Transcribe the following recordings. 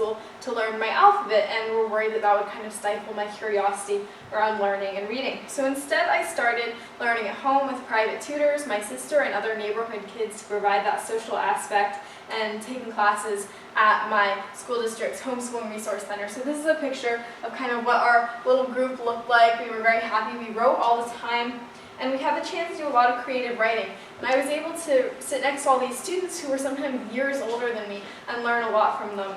school to learn my alphabet, and were worried that that would kind of stifle my curiosity around learning and reading. So instead I started learning at home with private tutors, my sister, and other neighborhood kids to provide that social aspect, and taking classes at my school district's homeschooling resource center. So this is a picture of kind of what our little group looked like. We were very happy. We wrote all the time, and we had the chance to do a lot of creative writing. And I was able to sit next to all these students who were sometimes years older than me and learn a lot from them.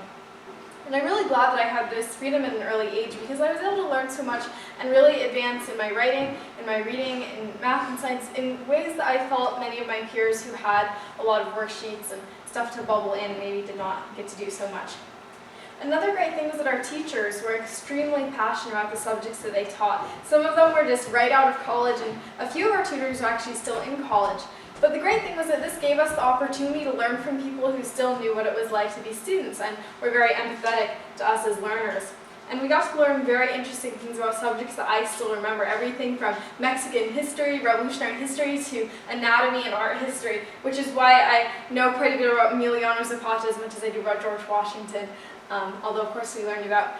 And I'm really glad that I had this freedom at an early age, because I was able to learn so much and really advance in my writing, in my reading, in math and science, in ways that I felt many of my peers who had a lot of worksheets and stuff to bubble in maybe did not get to do so much. Another great thing was that our teachers were extremely passionate about the subjects that they taught. Some of them were just right out of college, and a few of our tutors were actually still in college. But the great thing was that this gave us the opportunity to learn from people who still knew what it was like to be students and were very empathetic to us as learners. And we got to learn very interesting things about subjects that I still remember, everything from Mexican history, Revolutionary history, to anatomy and art history, which is why I know quite a bit about Emiliano Zapata as much as I do about George Washington, although of course we learned about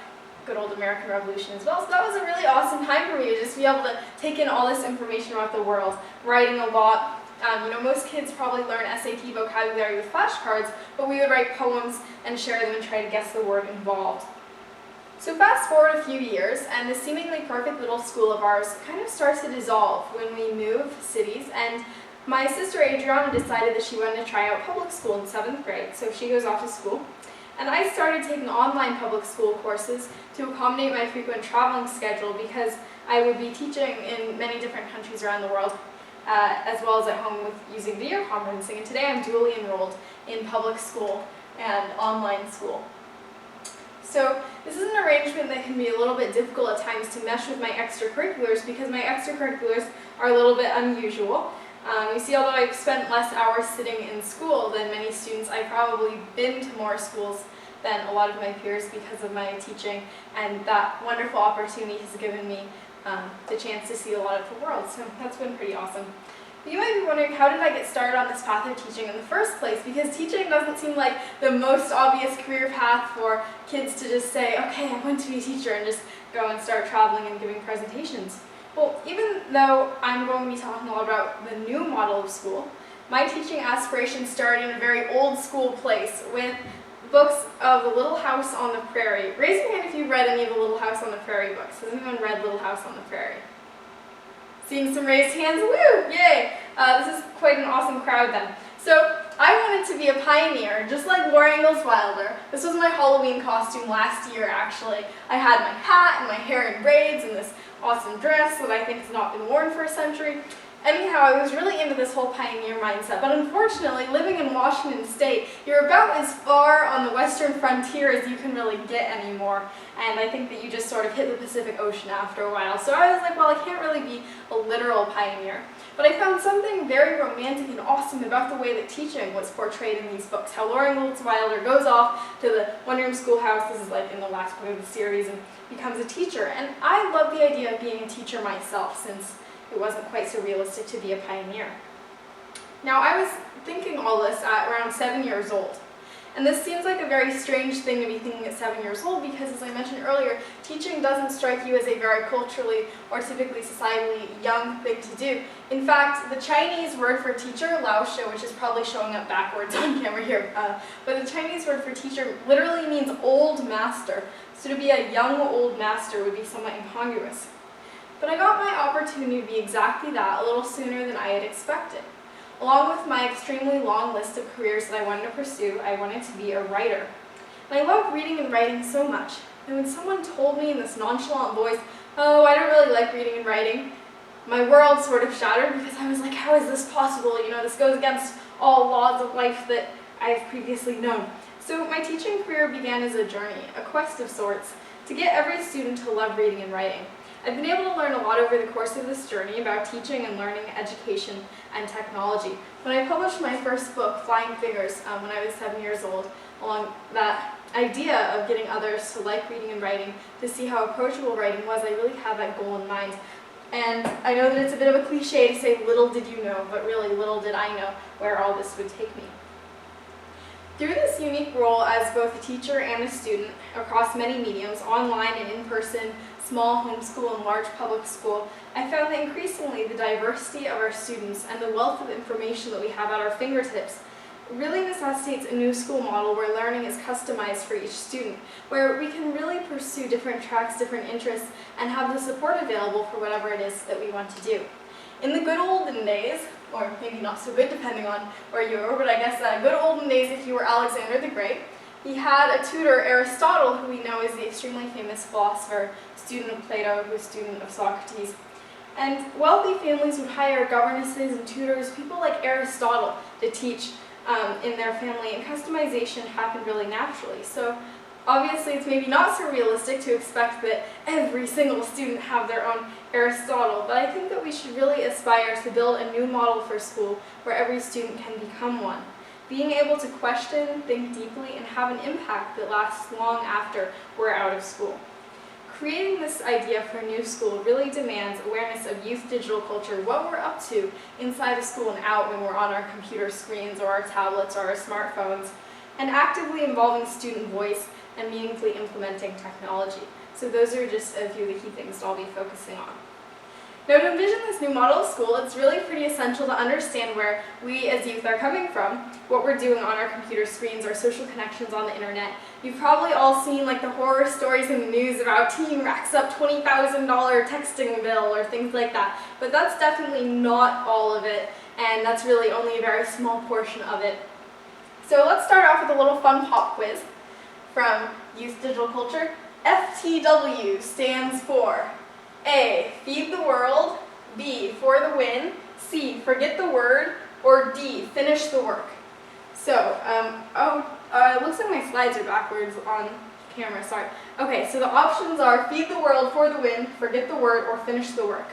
good old American Revolution as well. So that was a really awesome time for me to just be able to take in all this information about the world, writing a lot. Most kids probably learn SAT vocabulary with flashcards, but we would write poems and share them and try to guess the word involved. So fast forward a few years, and this seemingly perfect little school of ours kind of starts to dissolve when we move cities, and my sister Adriana decided that she wanted to try out public school in 7th grade, so she goes off to school. And I started taking online public school courses to accommodate my frequent traveling schedule, because I would be teaching in many different countries around the world, as well as at home with using video conferencing. And today I'm dually enrolled in public school and online school. So this is an arrangement that can be a little bit difficult at times to mesh with my extracurriculars, because my extracurriculars are a little bit unusual. You see, although I've spent less hours sitting in school than many students, I've probably been to more schools than a lot of my peers because of my teaching, and that wonderful opportunity has given me the chance to see a lot of the world, so that's been pretty awesome. But you might be wondering, how did I get started on this path of teaching in the first place? Because teaching doesn't seem like the most obvious career path for kids to just say, okay, I want to be a teacher, and just go and start traveling and giving presentations. Well, even though I'm going to be talking a lot about the new model of school, my teaching aspirations started in a very old school place with books of The Little House on the Prairie. Raise your hand if you've read any of the Little House on the Prairie books. Has anyone read Little House on the Prairie? Seeing some raised hands, woo, yay! This is quite an awesome crowd then. So I wanted to be a pioneer, just like Laura Ingalls Wilder. This was my Halloween costume last year, actually. I had my hat and my hair in braids and this awesome dress that I think has not been worn for a century. Anyhow, I was really into this whole pioneer mindset, but unfortunately, living in Washington State, you're about as far on the western frontier as you can really get anymore, and I think that you just sort of hit the Pacific Ocean after a while. So I was like, well, I can't really be a literal pioneer. But I found something very romantic and awesome about the way that teaching was portrayed in these books, how Laura Ingalls Wilder goes off to the one-room schoolhouse, this is like in the last book of the series, and becomes a teacher. And I love the idea of being a teacher myself, since it wasn't quite so realistic to be a pioneer. Now, I was thinking all this at around 7 years old. And this seems like a very strange thing to be thinking at 7 years old, because, as I mentioned earlier, teaching doesn't strike you as a very culturally or typically societally young thing to do. In fact, the Chinese word for teacher, Laoshi, which is probably showing up backwards on camera here, but the Chinese word for teacher literally means old master. So to be a young old master would be somewhat incongruous. But I got my opportunity to be exactly that a little sooner than I had expected. Along with my extremely long list of careers that I wanted to pursue, I wanted to be a writer. And I loved reading and writing so much. And when someone told me in this nonchalant voice, oh, I don't really like reading and writing, my world sort of shattered, because I was like, how is this possible? You know, this goes against all laws of life that I've previously known. So my teaching career began as a journey, a quest of sorts, to get every student to love reading and writing. I've been able to learn a lot over the course of this journey about teaching and learning, education, and technology. When I published my first book, Flying Figures, when I was 7 years old, along that idea of getting others to like reading and writing, to see how approachable writing was, I really had that goal in mind. And I know that it's a bit of a cliche to say little did you know, but really little did I know where all this would take me. Through this unique role as both a teacher and a student across many mediums, online and in person, small homeschool and large public school, I found that increasingly the diversity of our students and the wealth of information that we have at our fingertips really necessitates a new school model where learning is customized for each student, where we can really pursue different tracks, different interests, and have the support available for whatever it is that we want to do. In the good olden days, or maybe not so good depending on where you were, but I guess good olden days if you were Alexander the Great, he had a tutor, Aristotle, who we know is the extremely famous philosopher, student of Plato, who was student of Socrates. And wealthy families would hire governesses and tutors, people like Aristotle, to teach in their family, and customization happened really naturally. So obviously it's maybe not so realistic to expect that every single student have their own Aristotle, but I think that we should really aspire to build a new model for school where every student can become one. Being able to question, think deeply, and have an impact that lasts long after we're out of school. Creating this idea for a new school really demands awareness of youth digital culture, what we're up to inside of school and out when we're on our computer screens or our tablets or our smartphones, and actively involving student voice and meaningfully implementing technology. So those are just a few of the key things that I'll be focusing on. Now, to envision this new model of school, it's really pretty essential to understand where we as youth are coming from, what we're doing on our computer screens, our social connections on the internet. You've probably all seen like the horror stories in the news about teen racks up $20,000 texting bill or things like that. But that's definitely not all of it, and that's really only a very small portion of it. So let's start off with a little fun pop quiz from Youth Digital Culture. FTW stands for A, feed the world, B, for the win, C, forget the word, or D, finish the work. So, it looks like my slides are backwards on camera, sorry. Okay, so the options are feed the world, for the win, forget the word, or finish the work.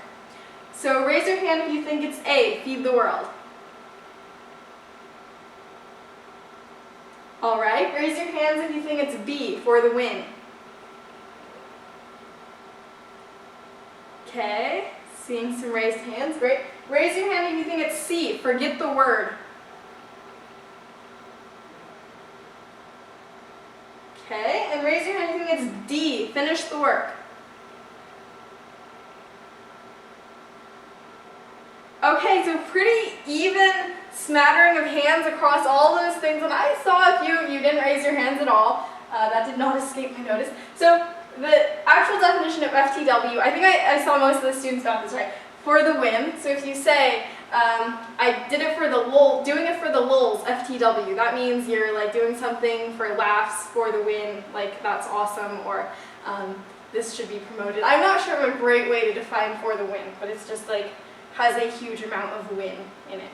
So raise your hand if you think it's A, feed the world. All right, raise your hands if you think it's B, for the win. Okay, seeing some raised hands, great. Raise your hand if you think it's C, forget the word. Okay, and raise your hand if you think it's D, finish the work. Okay, so pretty even smattering of hands across all those things, and I saw a few of you didn't raise your hands at all. That did not escape my notice. So the actual definition of FTW, I think I saw most of the students got this right. For the win. So if you say, I did it for the lul, doing it for the lulz, FTW, that means you're like doing something for laughs, for the win, like that's awesome, or this should be promoted. I'm not sure of a great way to define for the win, but it's just like has a huge amount of win in it.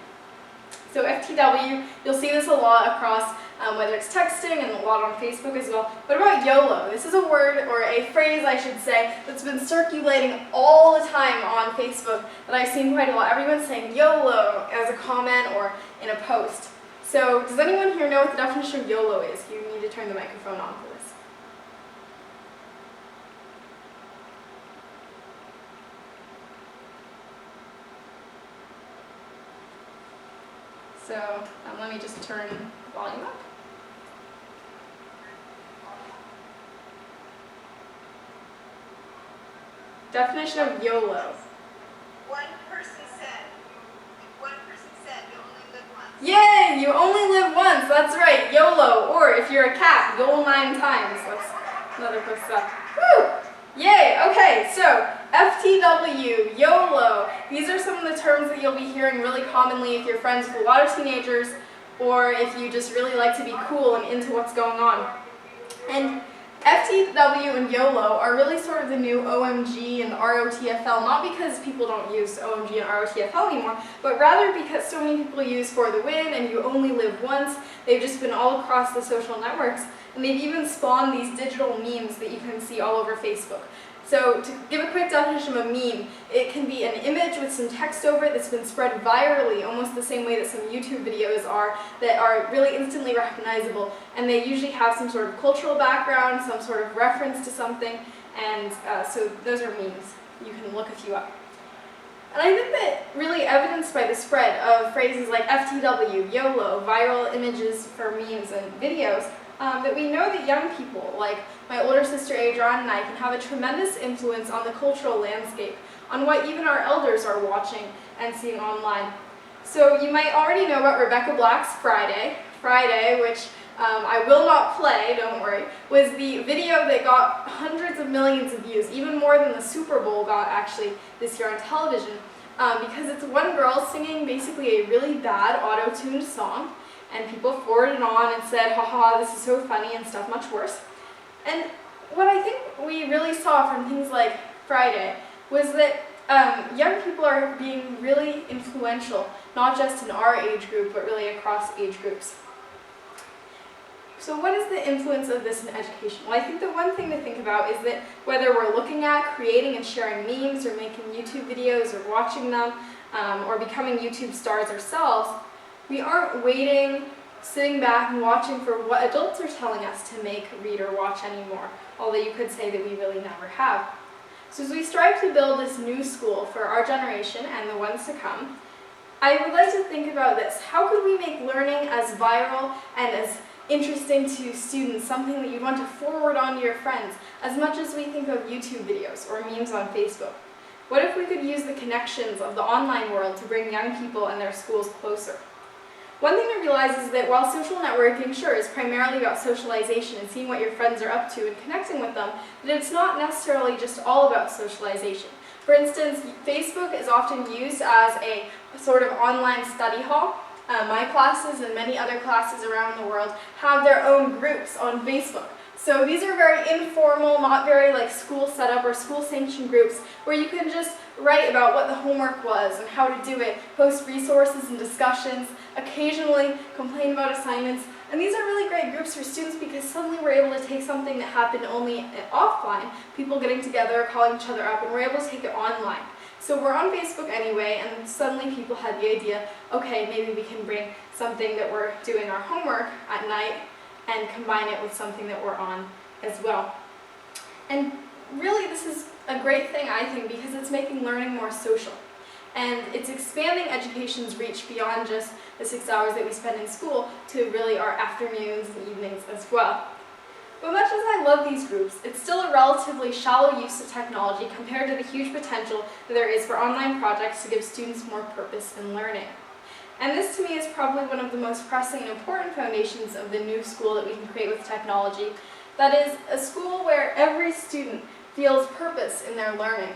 So FTW, you'll see this a lot across whether it's texting and a lot on Facebook as well. What about YOLO? This is a word, or a phrase I should say, that's been circulating all the time on Facebook that I've seen quite a lot. Everyone's saying YOLO as a comment or in a post. So does anyone here know what the definition of YOLO is? You need to turn the microphone on for this. So let me just turn the volume up. Definition of YOLO. One person said you only live once. Yay! You only live once. That's right. YOLO. Or if you're a cat, YOLO 9 times. That's another quick stuff. Woo! Yay! Okay, so FTW, YOLO. These are some of the terms that you'll be hearing really commonly if you're friends with a lot of teenagers, or if you just really like to be cool and into what's going on. And FTW and YOLO are really sort of the new OMG and ROTFL, not because people don't use OMG and ROTFL anymore, but rather because so many people use for the win and you only live once. They've just been all across the social networks, and they've even spawned these digital memes that you can see all over Facebook. So to give a quick definition of a meme, it can be an image with some text over it that's been spread virally, almost the same way that some YouTube videos are, that are really instantly recognizable. And they usually have some sort of cultural background, some sort of reference to something, and so those are memes. You can look a few up. And I think that really evidenced by the spread of phrases like FTW, YOLO, viral images for memes and videos, that we know that young people, like my older sister Adrian and I, can have a tremendous influence on the cultural landscape, on what even our elders are watching and seeing online. So you might already know about Rebecca Black's Friday, which I will not play, don't worry, was the video that got hundreds of millions of views, even more than the Super Bowl got actually this year on television, because it's one girl singing basically a really bad auto-tuned song, and people forwarded on and said, haha, this is so funny and stuff much worse. And what I think we really saw from things like Friday was that young people are being really influential, not just in our age group, but really across age groups. So what is the influence of this in education? Well, I think the one thing to think about is that whether we're looking at, creating and sharing memes, or making YouTube videos, or watching them, or becoming YouTube stars ourselves, we aren't waiting, sitting back and watching for what adults are telling us to make, read, or watch anymore, although you could say that we really never have. So as we strive to build this new school for our generation and the ones to come, I would like to think about this. How could we make learning as viral and as interesting to students, something that you'd want to forward on to your friends, as much as we think of YouTube videos or memes on Facebook? What if we could use the connections of the online world to bring young people and their schools closer? One thing to realize is that while social networking, sure, is primarily about socialization and seeing what your friends are up to and connecting with them, that it's not necessarily just all about socialization. For instance, Facebook is often used as a sort of online study hall. My classes and many other classes around the world have their own groups on Facebook. So these are very informal, not very like school setup or school sanctioned groups where you can just write about what the homework was and how to do it, post resources and discussions, occasionally complain about assignments. And these are really great groups for students because suddenly we're able to take something that happened only offline, people getting together, calling each other up, and we're able to take it online. So we're on Facebook anyway, and suddenly people had the idea, okay, maybe we can bring something that we're doing our homework at night and combine it with something that we're on as well. And really this is a great thing, I think, because it's making learning more social. And it's expanding education's reach beyond just the 6 hours that we spend in school to really our afternoons and evenings as well. But much as I love these groups, it's still a relatively shallow use of technology compared to the huge potential that there is for online projects to give students more purpose in learning. And this to me is probably one of the most pressing and important foundations of the new school that we can create with technology. That is, a school where every student feels purpose in their learning.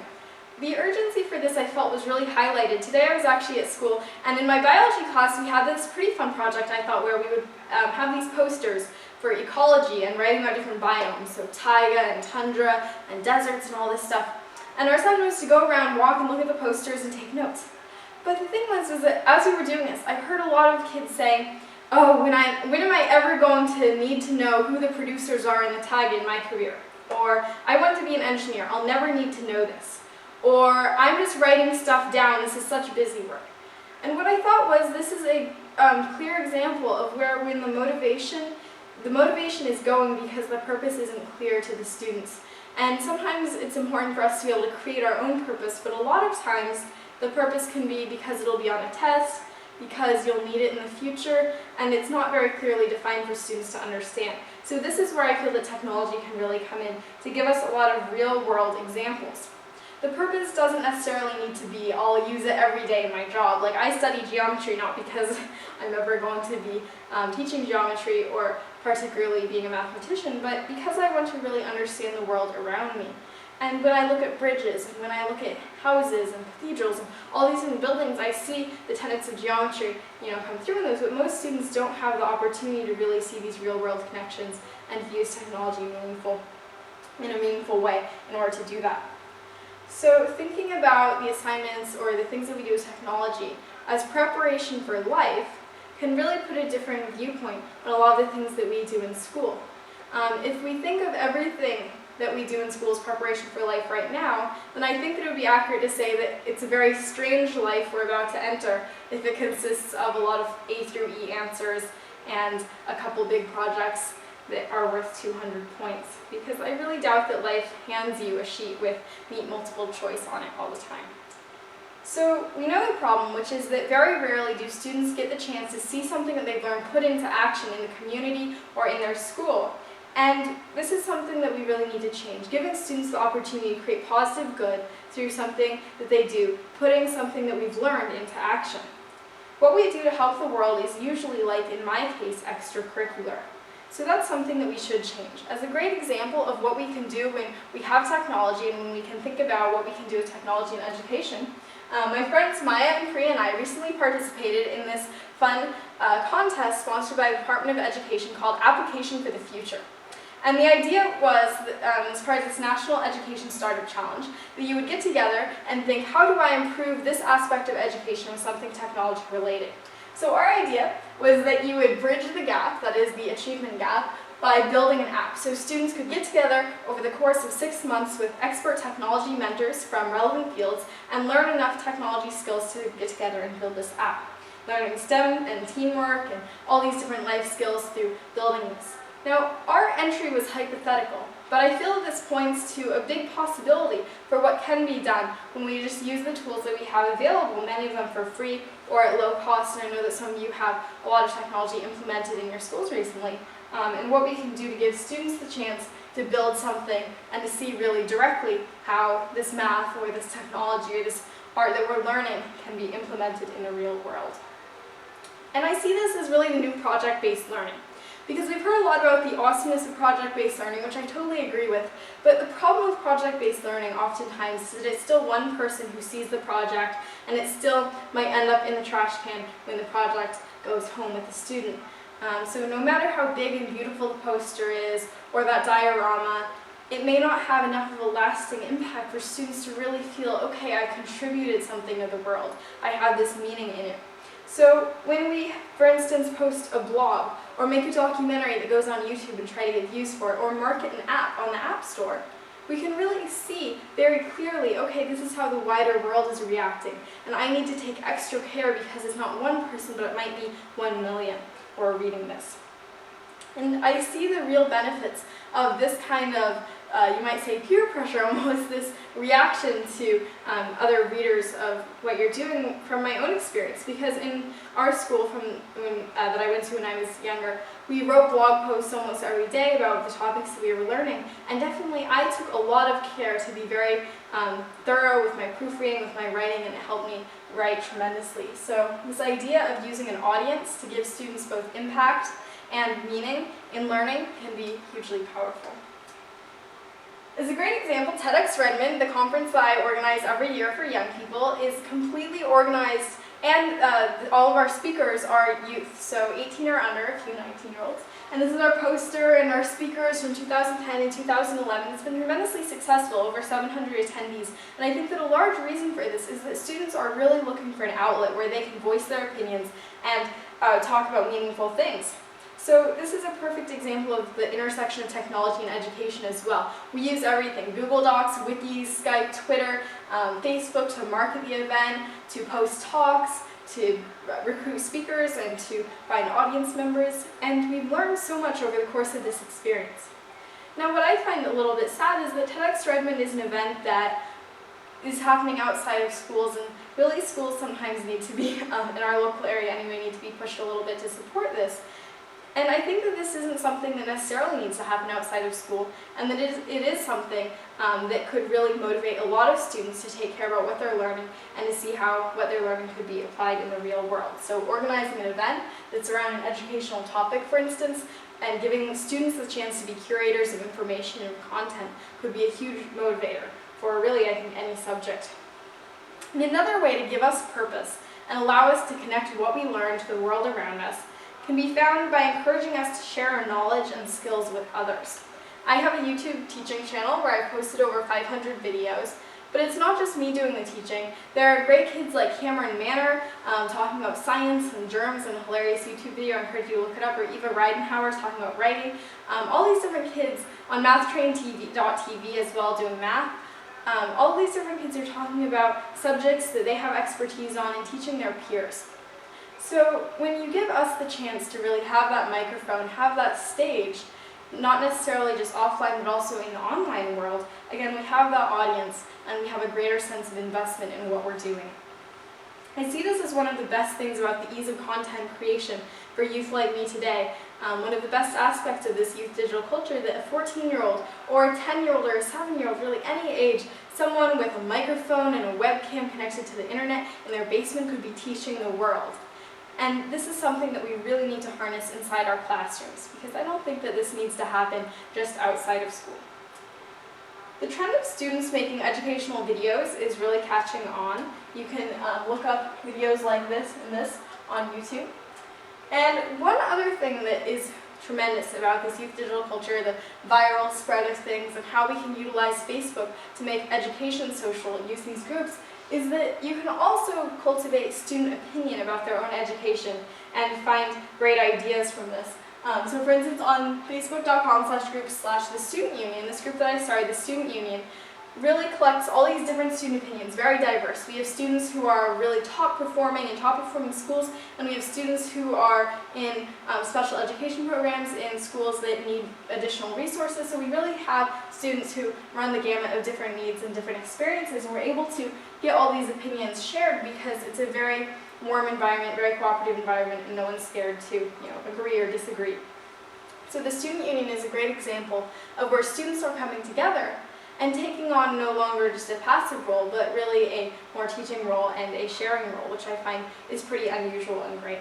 The urgency for this I felt was really highlighted. Today I was actually at school, and in my biology class we had this pretty fun project I thought where we would have these posters for ecology and writing about different biomes, so taiga and tundra and deserts and all this stuff. And our assignment was to go around, walk and look at the posters and take notes. But the thing was that as we were doing this, I heard a lot of kids saying, oh, when am I ever going to need to know who the producers are in the taiga in my career? Or, I want to be an engineer, I'll never need to know this. Or, I'm just writing stuff down, this is such busy work. And what I thought was, this is a clear example of where when the motivation is going because the purpose isn't clear to the students. And sometimes it's important for us to be able to create our own purpose, but a lot of times the purpose can be because it'll be on a test, because you'll need it in the future, and it's not very clearly defined for students to understand. So this is where I feel that technology can really come in to give us a lot of real-world examples. The purpose doesn't necessarily need to be, I'll use it every day in my job. Like, I study geometry not because I'm ever going to be teaching geometry or particularly being a mathematician, but because I want to really understand the world around me. And when I look at bridges, and when I look at houses and cathedrals and all these different buildings, I see the tenets of geometry, come through in those, but most students don't have the opportunity to really see these real-world connections and to use technology in a meaningful way in order to do that. So thinking about the assignments or the things that we do with technology as preparation for life can really put a different viewpoint on a lot of the things that we do in school. If we think of everything that we do in school as preparation for life right now, then I think that it would be accurate to say that it's a very strange life we're about to enter if it consists of a lot of A through E answers and a couple big projects that are worth 200 points, because I really doubt that life hands you a sheet with neat multiple choice on it all the time. So we know the problem, which is that very rarely do students get the chance to see something that they've learned put into action in the community or in their school. And this is something that we really need to change, giving students the opportunity to create positive good through something that they do, putting something that we've learned into action. What we do to help the world is usually, like in my case, extracurricular. So that's something that we should change. As a great example of what we can do when we have technology and when we can think about what we can do with technology in education, my friends Maya and Priya and I recently participated in this fun contest sponsored by the Department of Education called Application for the Future. And the idea was, as part of this National Education Startup Challenge, that you would get together and think, how do I improve this aspect of education with something technology related? So our idea was that you would bridge the gap, that is the achievement gap, by building an app. So students could get together over the course of 6 months with expert technology mentors from relevant fields and learn enough technology skills to get together and build this app. Learning STEM and teamwork and all these different life skills through building this. Now, our entry was hypothetical, but I feel that this points to a big possibility for what can be done when we just use the tools that we have available, many of them for free or at low cost, and I know that some of you have a lot of technology implemented in your schools recently, and what we can do to give students the chance to build something and to see really directly how this math or this technology or this art that we're learning can be implemented in the real world. And I see this as really the new project-based learning. Because we've heard a lot about the awesomeness of project-based learning, which I totally agree with, but the problem with project-based learning oftentimes is that it's still one person who sees the project, and it still might end up in the trash can when the project goes home with the student. So no matter how big and beautiful the poster is, or that diorama, it may not have enough of a lasting impact for students to really feel, okay, I contributed something to the world. I had this meaning in it. So when we, for instance, post a blog or make a documentary that goes on YouTube and try to get views for it, or market an app on the App Store, we can really see very clearly, okay, this is how the wider world is reacting, and I need to take extra care because it's not one person, but it might be 1 million who are reading this. And I see the real benefits of this kind of, you might say peer pressure, almost this reaction to other readers of what you're doing from my own experience. Because in our school that I went to when I was younger, we wrote blog posts almost every day about the topics that we were learning. And definitely I took a lot of care to be very thorough with my proofreading, with my writing, and it helped me write tremendously. So this idea of using an audience to give students both impact and meaning in learning can be hugely powerful. As a great example, TEDx Redmond, the conference that I organize every year for young people, is completely organized, and all of our speakers are youth, so 18 or under, a few 19-year-olds. And this is our poster and our speakers from 2010 and 2011. It's been tremendously successful, over 700 attendees. And I think that a large reason for this is that students are really looking for an outlet where they can voice their opinions and talk about meaningful things. So this is a perfect example of the intersection of technology and education as well. We use everything, Google Docs, Wikis, Skype, Twitter, Facebook to market the event, to post talks, to recruit speakers, and to find audience members. And we've learned so much over the course of this experience. Now what I find a little bit sad is that TEDx Redmond is an event that is happening outside of schools, and really schools sometimes need to be, in our local area anyway, need to be pushed a little bit to support this. And I think that this isn't something that necessarily needs to happen outside of school, and that it is something that could really motivate a lot of students to take care about what they're learning and to see how what they're learning could be applied in the real world. So organizing an event that's around an educational topic, for instance, and giving students the chance to be curators of information and content could be a huge motivator for really, I think, any subject. And another way to give us purpose and allow us to connect what we learn to the world around us can be found by encouraging us to share our knowledge and skills with others. I have a YouTube teaching channel where I've posted over 500 videos, but it's not just me doing the teaching. There are great kids like Cameron Manor talking about science and germs in a hilarious YouTube video. I encourage you to look it up, or Eva Reidenhauer talking about writing. All these different kids on MathTrainTV as well doing math. All these different kids are talking about subjects that they have expertise on and teaching their peers. So when you give us the chance to really have that microphone, have that stage, not necessarily just offline but also in the online world, again we have that audience and we have a greater sense of investment in what we're doing. I see this as one of the best things about the ease of content creation for youth like me today. One of the best aspects of this youth digital culture that a 14-year-old or a 10-year-old or a 7-year-old, really any age, someone with a microphone and a webcam connected to the internet in their basement could be teaching the world. And this is something that we really need to harness inside our classrooms, because I don't think that this needs to happen just outside of school. The trend of students making educational videos is really catching on. You can look up videos like this and this on YouTube. And one other thing that is tremendous about this youth digital culture, the viral spread of things, and how we can utilize Facebook to make education social and use these groups, is that you can also cultivate student opinion about their own education and find great ideas from this. So for instance, on facebook.com/groups/the Student Union, this group that I started, the Student Union, really collects all these different student opinions, very diverse. We have students who are really top performing in top performing schools, and we have students who are in special education programs in schools that need additional resources. So we really have students who run the gamut of different needs and different experiences, and we're able to get all these opinions shared because it's a very warm environment, very cooperative environment, and no one's scared to agree or disagree. So the Student Union is a great example of where students are coming together and taking on no longer just a passive role, but really a more teaching role and a sharing role, which I find is pretty unusual and great.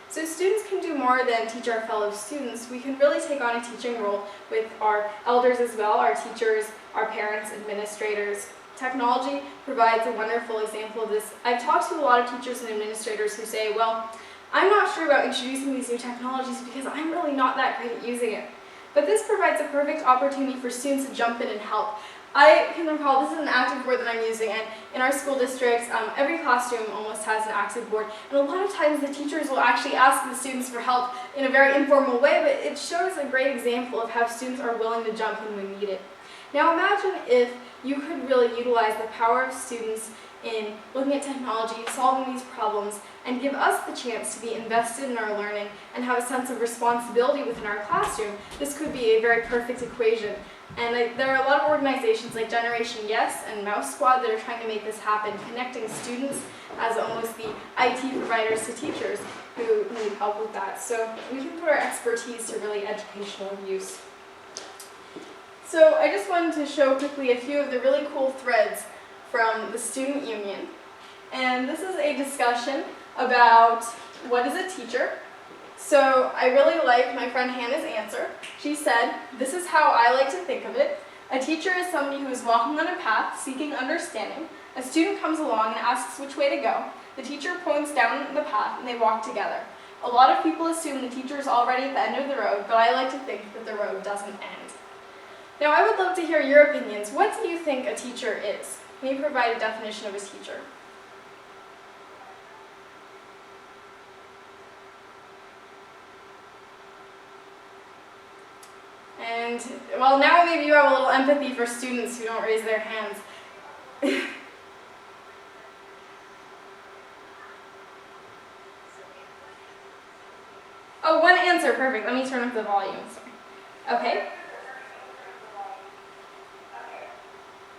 So students can do more than teach our fellow students. We can really take on a teaching role with our elders as well, our teachers, our parents, administrators. Technology provides a wonderful example of this. I've talked to a lot of teachers and administrators who say, well, I'm not sure about introducing these new technologies because I'm really not that great at using it. But this provides a perfect opportunity for students to jump in and help. I can recall this is an active board that I'm using, and in our school districts, every classroom almost has an active board, and a lot of times the teachers will actually ask the students for help in a very informal way, but it shows a great example of how students are willing to jump in when needed. Now imagine if you could really utilize the power of students in looking at technology, solving these problems, and give us the chance to be invested in our learning and have a sense of responsibility within our classroom. This could be a very perfect equation. And there are a lot of organizations like Generation Yes and Mouse Squad that are trying to make this happen, connecting students as almost the IT providers to teachers who need help with that. So we can put our expertise to really educational use. So I just wanted to show quickly a few of the really cool threads from the Student Union. And this is a discussion about what is a teacher. So I really like my friend Hannah's answer. She said, this is how I like to think of it. A teacher is somebody who is walking on a path, seeking understanding. A student comes along and asks which way to go. The teacher points down the path and they walk together. A lot of people assume the teacher is already at the end of the road, but I like to think that the road doesn't end. Now I would love to hear your opinions. What do you think a teacher is? Can you provide a definition of a teacher? And, well, now maybe you have a little empathy for students who don't raise their hands. Oh, one answer, perfect. Let me turn up the volume. Sorry. Okay.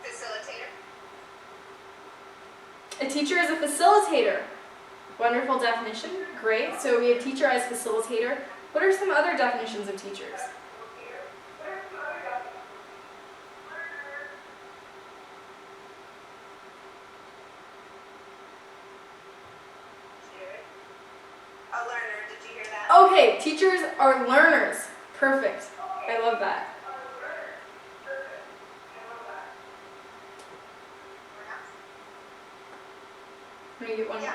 Facilitator. A teacher is a facilitator. Wonderful definition. Great. So we have teacher as facilitator. What are some other definitions of teachers? A learner, did you hear that? Okay, teachers are learners. Perfect. I love that. Let me get one more. Yeah.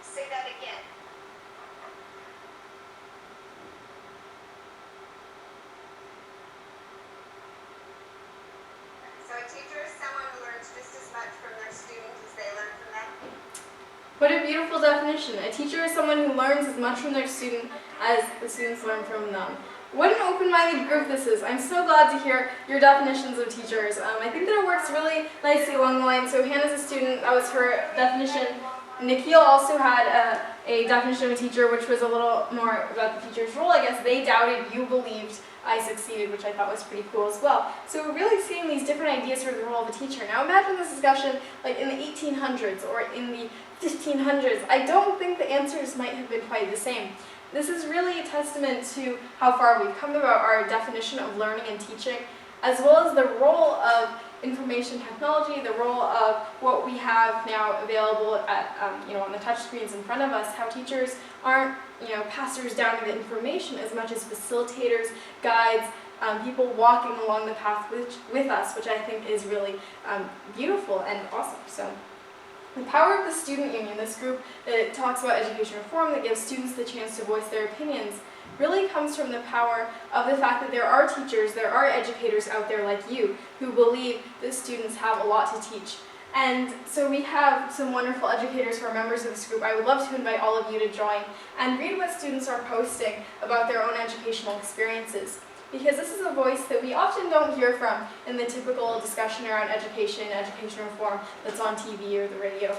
Say that again. So a teacher is someone who learns just as much from their students as they learn from them. What a beautiful definition. A teacher is someone who learns as much from their student as the students learn from them. What an open-minded group this is. I'm so glad to hear your definitions of teachers. I think that it works really nicely along the line. So Hannah's a student, that was her definition. Nikhil also had a definition of a teacher, which was a little more about the teacher's role. I guess they doubted, you believed, I succeeded, which I thought was pretty cool as well. So we're really seeing these different ideas for the role of a teacher. Now imagine this discussion like in the 1800s or in the 1500s. I don't think the answers might have been quite the same. This is really a testament to how far we've come about our definition of learning and teaching, as well as the role of information technology, the role of what we have now available at, on the touch screens in front of us, how teachers aren't, passers down of the information as much as facilitators, guides, people walking along the path with us, which I think is really beautiful and awesome. So, the power of the student union, this group that talks about education reform, that gives students the chance to voice their opinions, really comes from the power of the fact that there are teachers, there are educators out there like you who believe that students have a lot to teach. And so we have some wonderful educators who are members of this group. I would love to invite all of you to join and read what students are posting about their own educational experiences, because this is a voice that we often don't hear from in the typical discussion around education reform that's on TV or the radio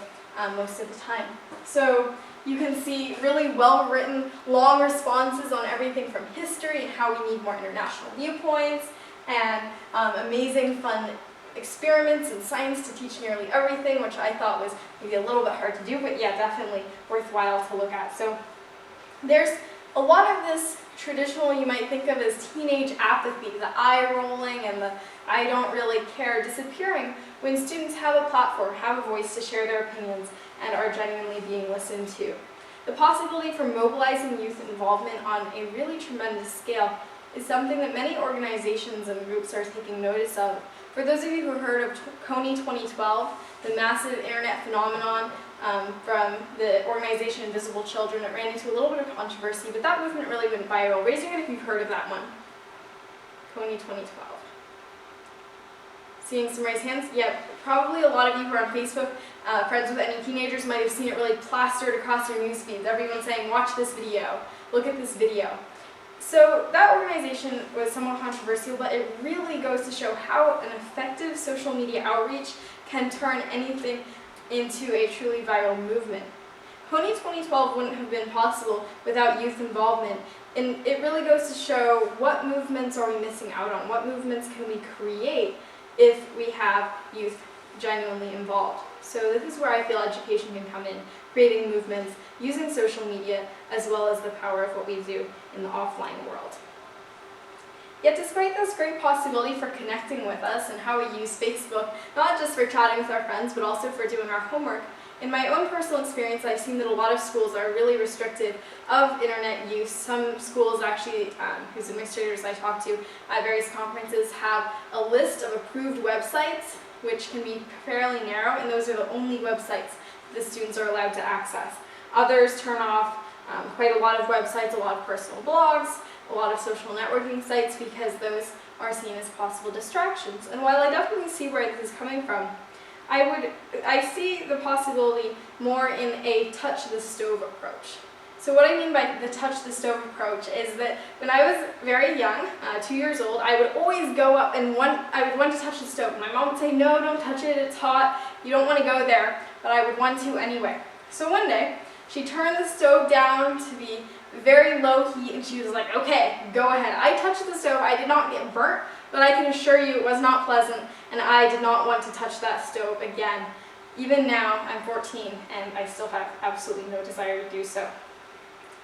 most of the time. So you can see really well-written, long responses on everything from history and how we need more international viewpoints, and amazing fun experiments in science to teach nearly everything, which I thought was maybe a little bit hard to do, but yeah, definitely worthwhile to look at. So there's a lot of this traditional, you might think of as teenage apathy, the eye rolling and the I don't really care disappearing when students have a platform, have a voice to share their opinions, and are genuinely being listened to. The possibility for mobilizing youth involvement on a really tremendous scale is something that many organizations and groups are taking notice of. For those of you who heard of Kony 2012, the massive internet phenomenon from the organization Invisible Children, it ran into a little bit of controversy, but that movement really went viral. Raise your hand if you've heard of that one. Kony 2012. Seeing some raised hands? Yeah, probably a lot of you who are on Facebook, friends with any teenagers, might have seen it really plastered across your news feeds. Everyone saying, watch this video, look at this video. So that organization was somewhat controversial, but it really goes to show how an effective social media outreach can turn anything into a truly viral movement. Kony 2012 wouldn't have been possible without youth involvement, and it really goes to show what movements are we missing out on, what movements can we create if we have youth genuinely involved. So this is where I feel education can come in, creating movements, using social media, as well as the power of what we do in the offline world. Yet despite this great possibility for connecting with us and how we use Facebook, not just for chatting with our friends, but also for doing our homework, in my own personal experience, I've seen that a lot of schools are really restrictive of internet use. Some schools actually, whose administrators I talk to at various conferences, have a list of approved websites, which can be fairly narrow, and those are the only websites the students are allowed to access. Others turn off quite a lot of websites, a lot of personal blogs, a lot of social networking sites, because those are seen as possible distractions. And while I definitely see where this is coming from, I see the possibility more in a touch the stove approach. So what I mean by the touch the stove approach is that when I was very young, 2 years old, I would always go up and I would want to touch the stove. My mom would say, no, don't touch it, it's hot, you don't want to go there, but I would want to anyway. So one day, she turned the stove down to be very low heat, and she was like, okay, go ahead. I touched the stove, I did not get burnt, but I can assure you it was not pleasant, and I did not want to touch that stove again. Even now, I'm 14, and I still have absolutely no desire to do so.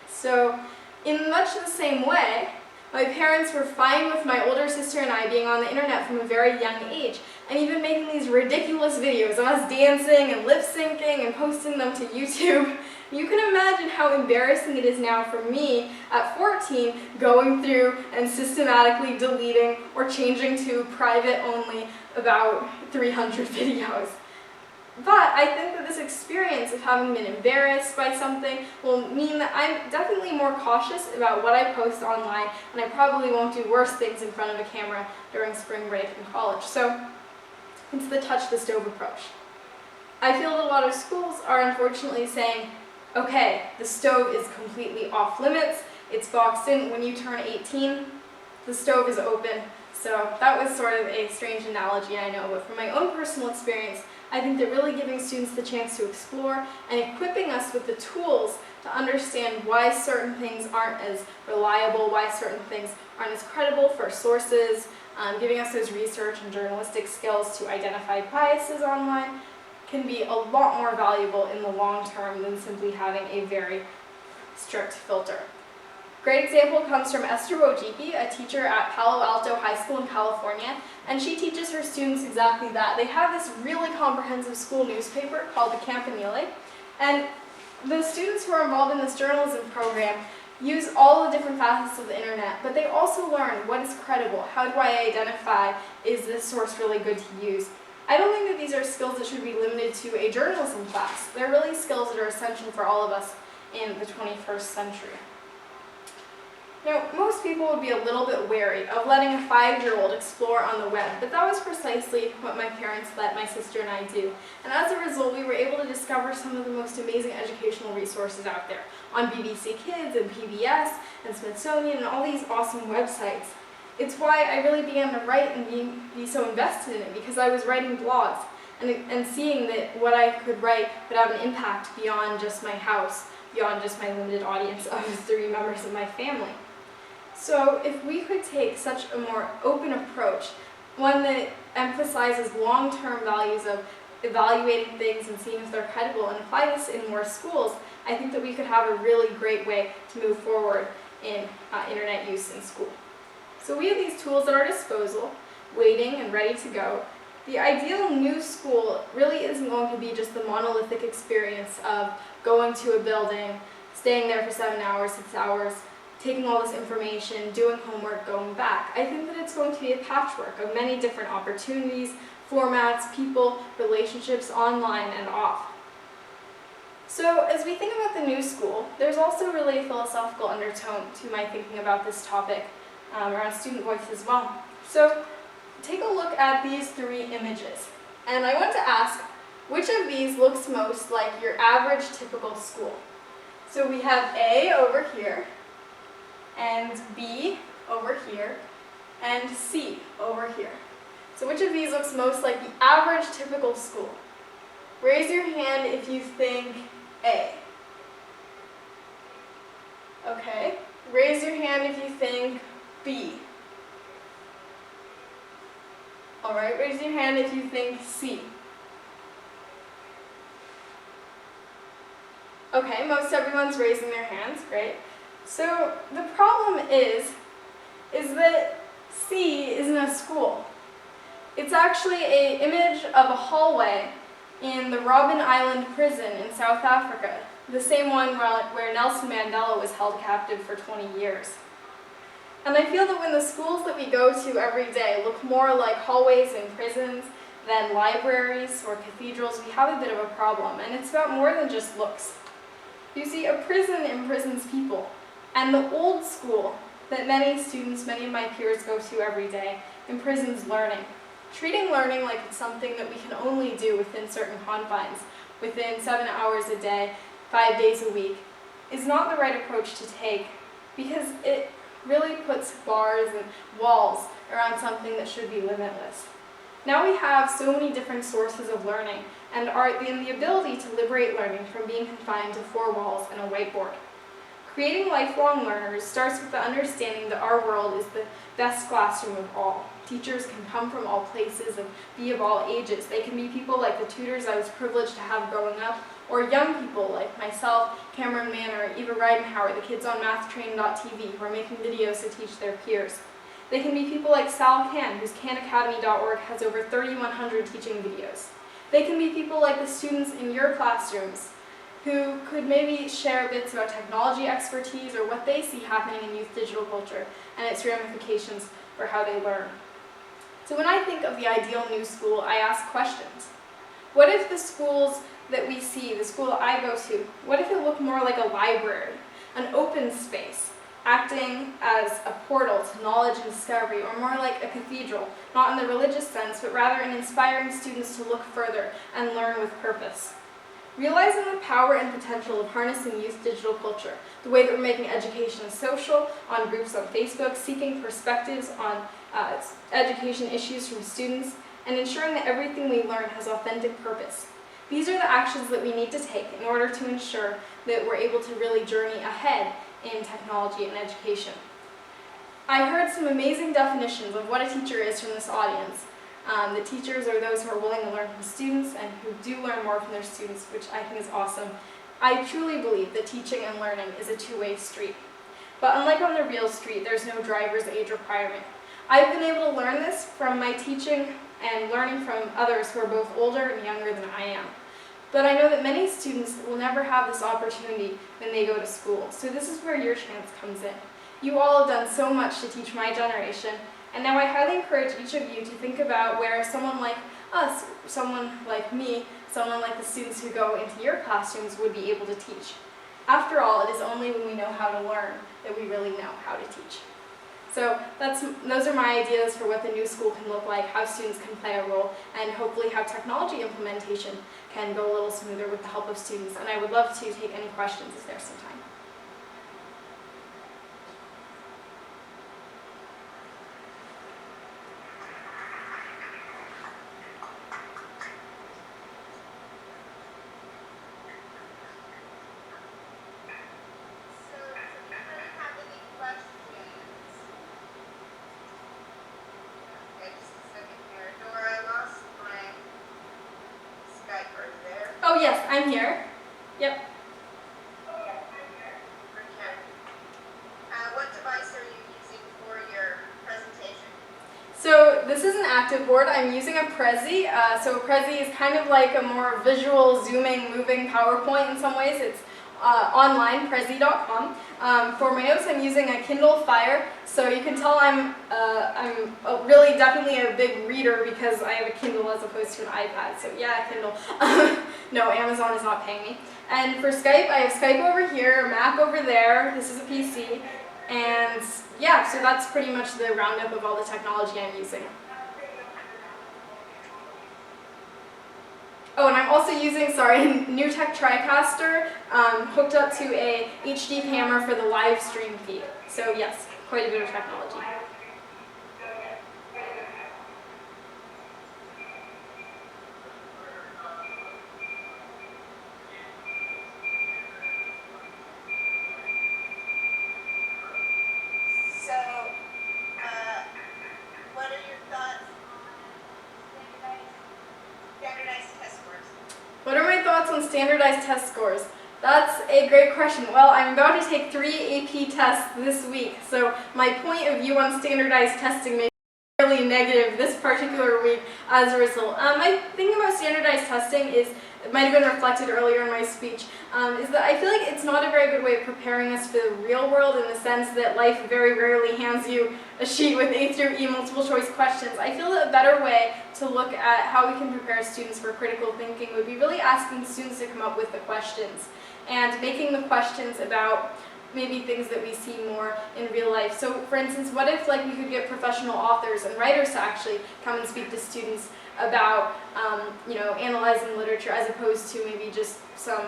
So, in much the same way, my parents were fine with my older sister and I being on the internet from a very young age, and even making these ridiculous videos of us dancing and lip syncing and posting them to YouTube. You can imagine how embarrassing it is now for me at 14 going through and systematically deleting or changing to private only about 300 videos. But I think that this experience of having been embarrassed by something will mean that I'm definitely more cautious about what I post online, and I probably won't do worse things in front of a camera during spring break in college. So it's the touch the stove approach. I feel that a lot of schools are unfortunately saying, okay, the stove is completely off limits, it's boxed in. When you turn 18, the stove is open. So that was sort of a strange analogy, I know, but from my own personal experience, I think that really giving students the chance to explore and equipping us with the tools to understand why certain things aren't as reliable, why certain things aren't as credible for sources, giving us those research and journalistic skills to identify biases online can be a lot more valuable in the long term than simply having a very strict filter. Great example comes from Esther Wojcicki, a teacher at Palo Alto High School in California, and she teaches her students exactly that. They have this really comprehensive school newspaper called the Campanile, and the students who are involved in this journalism program use all the different facets of the internet, but they also learn what is credible, how do I identify, is this source really good to use. I don't think that these are skills that should be limited to a journalism class. They're really skills that are essential for all of us in the 21st century. Now, most people would be a little bit wary of letting a 5-year-old explore on the web, but that was precisely what my parents let my sister and I do. And as a result, we were able to discover some of the most amazing educational resources out there on BBC Kids and PBS and Smithsonian and all these awesome websites. It's why I really began to write and be so invested in it, because I was writing blogs and seeing that what I could write would have an impact beyond just my house, beyond just my limited audience of 3 members of my family. So if we could take such a more open approach, one that emphasizes long-term values of evaluating things and seeing if they're credible, and apply this in more schools, I think that we could have a really great way to move forward in internet use in school. So we have these tools at our disposal, waiting and ready to go. The ideal new school really isn't going to be just the monolithic experience of going to a building, staying there for 7 hours, 6 hours, taking all this information, doing homework, going back. I think that it's going to be a patchwork of many different opportunities, formats, people, relationships, online and off. So as we think about the new school, there's also really a philosophical undertone to my thinking about this topic around student voice as well. So take a look at these 3 images, and I want to ask, which of these looks most like your average typical school? So we have A over here, and B over here, and C over here. So which of these looks most like the average typical school? Raise your hand if you think A. Okay. Raise your hand if you think B. Alright, raise your hand if you think C. Okay, most everyone's raising their hands, great. So the problem is that C isn't a school. It's actually an image of a hallway in the Robben Island prison in South Africa, the same one where Nelson Mandela was held captive for 20 years. And I feel that when the schools that we go to every day look more like hallways in prisons than libraries or cathedrals, we have a bit of a problem, and it's about more than just looks. You see, a prison imprisons people, and the old school that many students, many of my peers go to every day, imprisons learning. Treating learning like it's something that we can only do within certain confines, within 7 hours a day, 5 days a week, is not the right approach to take, because it really puts bars and walls around something that should be limitless. Now we have so many different sources of learning and are in the ability to liberate learning from being confined to 4 walls and a whiteboard. Creating lifelong learners starts with the understanding that our world is the best classroom of all. Teachers can come from all places and be of all ages. They can be people like the tutors I was privileged to have growing up, or young people like myself, Cameron Manor, Eva Reidenhauer, the kids on MathTrain.tv who are making videos to teach their peers. They can be people like Sal Khan, whose KhanAcademy.org has over 3,100 teaching videos. They can be people like the students in your classrooms, who could maybe share bits about technology expertise or what they see happening in youth digital culture and its ramifications for how they learn. So when I think of the ideal new school, I ask questions. What if the schools that we see, the school I go to, what if it looked more like a library, an open space, acting as a portal to knowledge and discovery, or more like a cathedral, not in the religious sense, but rather in inspiring students to look further and learn with purpose? Realizing the power and potential of harnessing youth digital culture, the way that we're making education social, on groups on Facebook, seeking perspectives on education issues from students, and ensuring that everything we learn has authentic purpose. These are the actions that we need to take in order to ensure that we're able to really journey ahead in technology and education. I heard some amazing definitions of what a teacher is from this audience. The teachers are those who are willing to learn from students and who do learn more from their students, which I think is awesome. I truly believe that teaching and learning is a two-way street. But unlike on the real street, there's no driver's age requirement. I've been able to learn this from my teaching and learning from others who are both older and younger than I am. But I know that many students will never have this opportunity when they go to school, so this is where your chance comes in. You all have done so much to teach my generation, and now I highly encourage each of you to think about where someone like us, someone like me, someone like the students who go into your classrooms would be able to teach. After all, it is only when we know how to learn that we really know how to teach. So those are my ideas for what the new school can look like, how students can play a role, and hopefully how technology implementation can go a little smoother with the help of students. And I would love to take any questions if there's some time. So, does anybody have any questions? Okay, just a second here. Dora, I lost my Skype. Are you there? Oh yes, I'm here. Yep. Okay. What device are you using for your presentation? So this is an active board. I'm using a Prezi. So a Prezi is kind of like a more visual, zooming, moving PowerPoint in some ways. It's online, Prezi.com. For my notes, I'm using a Kindle Fire. So you can tell I'm really definitely a big reader because I have a Kindle as opposed to an iPad. So yeah, Kindle. No, Amazon is not paying me. And for Skype, I have Skype over here, a Mac over there. This is a PC. And yeah, so that's pretty much the roundup of all the technology I'm using. Oh, and I'm also using, sorry, a NewTek TriCaster hooked up to a HD camera for the live stream feed. So yes, quite a bit of technology. So, what are your thoughts on standardized test scores? What are my thoughts on standardized test scores? That's a great question. Well, I'm about to take 3 AP tests this week, so my point of view on standardized testing may be really negative this particular week as a result. My thing about standardized testing is, it might have been reflected earlier in my speech, is that I feel like it's not a very good way of preparing us for the real world in the sense that life very rarely hands you a sheet with A through E multiple choice questions. I feel that a better way to look at how we can prepare students for critical thinking would be really asking students to come up with the questions and making the questions about maybe things that we see more in real life. So for instance, what if we could get professional authors and writers to actually come and speak to students about analyzing literature as opposed to maybe just some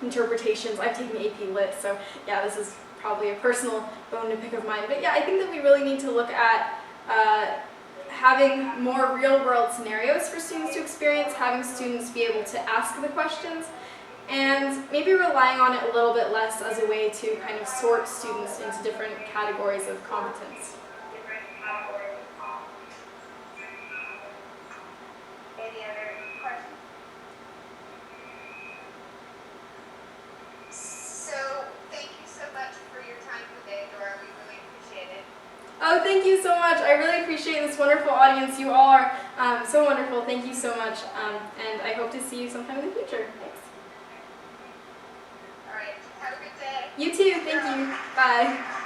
interpretations. I've taken AP Lit, so yeah, this is probably a personal bone to pick of mine. But yeah, I think that we really need to look at having more real-world scenarios for students to experience, having students be able to ask the questions, and maybe relying on it a little bit less as a way to kind of sort students into different categories of competence. Any other questions? So, thank you so much for your time today, Dora. We really appreciate it. Oh, thank you so much. I really appreciate this wonderful audience. You all are so wonderful. Thank you so much. And I hope to see you sometime in the future. Thanks. All right. Have a good day. You too. Thank you. Bye.